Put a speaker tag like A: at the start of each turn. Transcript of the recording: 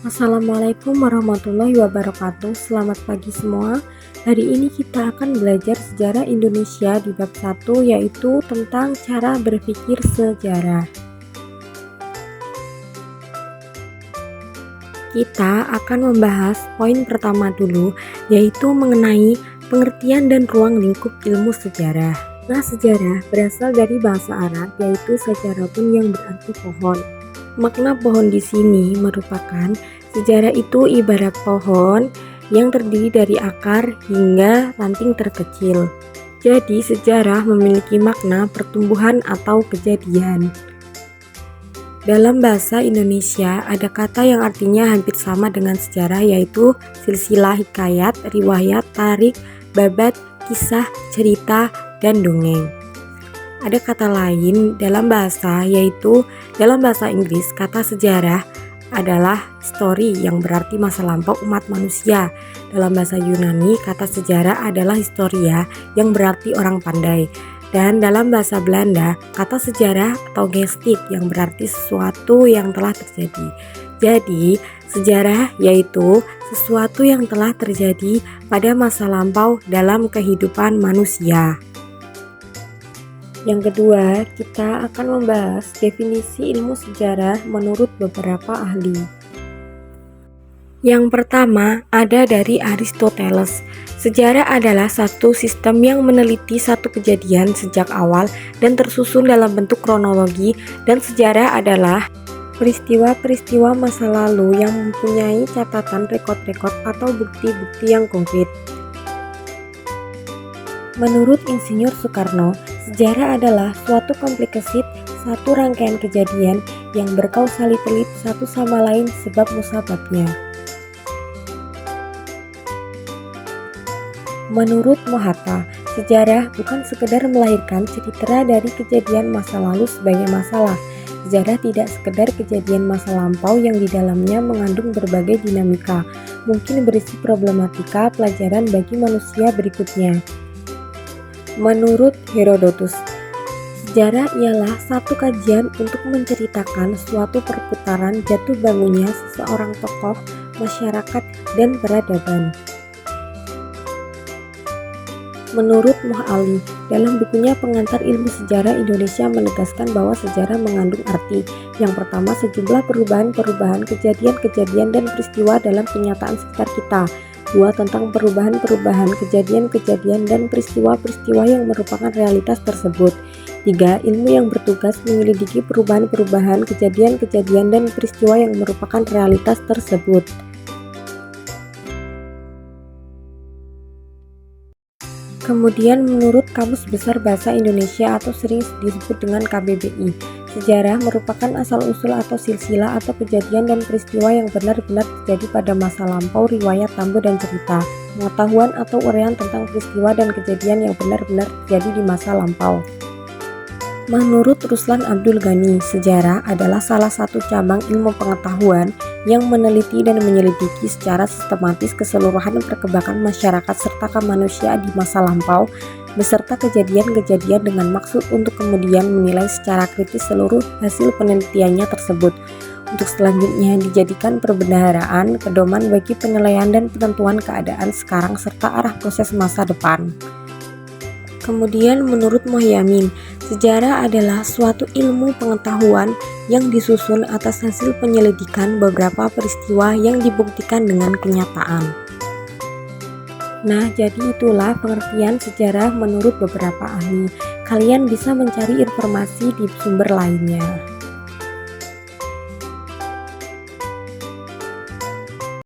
A: Assalamualaikum warahmatullahi wabarakatuh. Selamat pagi semua. Hari ini kita akan belajar sejarah Indonesia di bab 1, yaitu tentang cara berpikir sejarah. Kita akan membahas poin pertama dulu, yaitu mengenai pengertian dan ruang lingkup ilmu sejarah. Nah, sejarah berasal dari bahasa Arab, yaitu sajarahun yang berarti pohon. Makna pohon di sini merupakan sejarah itu ibarat pohon yang terdiri dari akar hingga ranting terkecil. Jadi sejarah memiliki makna pertumbuhan atau kejadian. Dalam bahasa Indonesia ada kata yang artinya hampir sama dengan sejarah, yaitu silsilah, hikayat, riwayat, tarik, babat, kisah, cerita, dan dongeng. Ada kata lain dalam bahasa, yaitu dalam bahasa Inggris kata sejarah adalah story yang berarti masa lampau umat manusia. Dalam bahasa Yunani kata sejarah adalah historia yang berarti orang pandai. Dan dalam bahasa Belanda kata sejarah atau gestik yang berarti sesuatu yang telah terjadi. Jadi sejarah yaitu sesuatu yang telah terjadi pada masa lampau dalam kehidupan manusia. Yang kedua, kita akan membahas definisi ilmu sejarah menurut beberapa ahli. Yang pertama ada dari Aristoteles. Sejarah adalah satu sistem yang meneliti satu kejadian sejak awal dan tersusun dalam bentuk kronologi, dan sejarah adalah peristiwa-peristiwa masa lalu yang mempunyai catatan rekod-rekod atau bukti-bukti yang konkret. Menurut Insinyur Soekarno, sejarah adalah suatu komplikasi satu rangkaian kejadian yang berkausalitas satu sama lain sebab musababnya. Menurut Mohatta, sejarah bukan sekedar melahirkan cerita dari kejadian masa lalu sebagai masalah. Sejarah tidak sekedar kejadian masa lampau yang di dalamnya mengandung berbagai dinamika, mungkin berisi problematika pelajaran bagi manusia berikutnya. Menurut Herodotus, sejarah ialah satu kajian untuk menceritakan suatu perputaran jatuh bangunnya seseorang tokoh, masyarakat, dan peradaban. Menurut Moh Ali, dalam bukunya Pengantar Ilmu Sejarah Indonesia menegaskan bahwa sejarah mengandung arti. Yang pertama, sejumlah perubahan-perubahan, kejadian-kejadian, dan peristiwa dalam kenyataan sekitar kita. 2. Tentang perubahan-perubahan, kejadian-kejadian, dan peristiwa-peristiwa yang merupakan realitas tersebut. 3. Ilmu yang bertugas menyelidiki perubahan-perubahan, kejadian-kejadian, dan peristiwa yang merupakan realitas tersebut. Kemudian menurut Kamus Besar Bahasa Indonesia atau sering disebut dengan KBBI, sejarah merupakan asal-usul atau silsilah atau kejadian dan peristiwa yang benar-benar terjadi pada masa lampau, riwayat, tambu, dan cerita, pengetahuan atau uraian tentang peristiwa dan kejadian yang benar-benar terjadi di masa lampau. Menurut Ruslan Abdul Ghani, sejarah adalah salah satu cabang ilmu pengetahuan yang meneliti dan menyelidiki secara sistematis keseluruhan perkembangan masyarakat serta kemanusiaan di masa lampau, beserta kejadian-kejadian dengan maksud untuk kemudian menilai secara kritis seluruh hasil penelitiannya tersebut, untuk selanjutnya dijadikan perbendaharaan, pedoman bagi penilaian dan penentuan keadaan sekarang serta arah proses masa depan. Kemudian menurut Mohyamin, sejarah adalah suatu ilmu pengetahuan yang disusun atas hasil penyelidikan beberapa peristiwa yang dibuktikan dengan kenyataan. Nah, jadi itulah pengertian sejarah menurut beberapa ahli. Kalian bisa mencari informasi di sumber lainnya.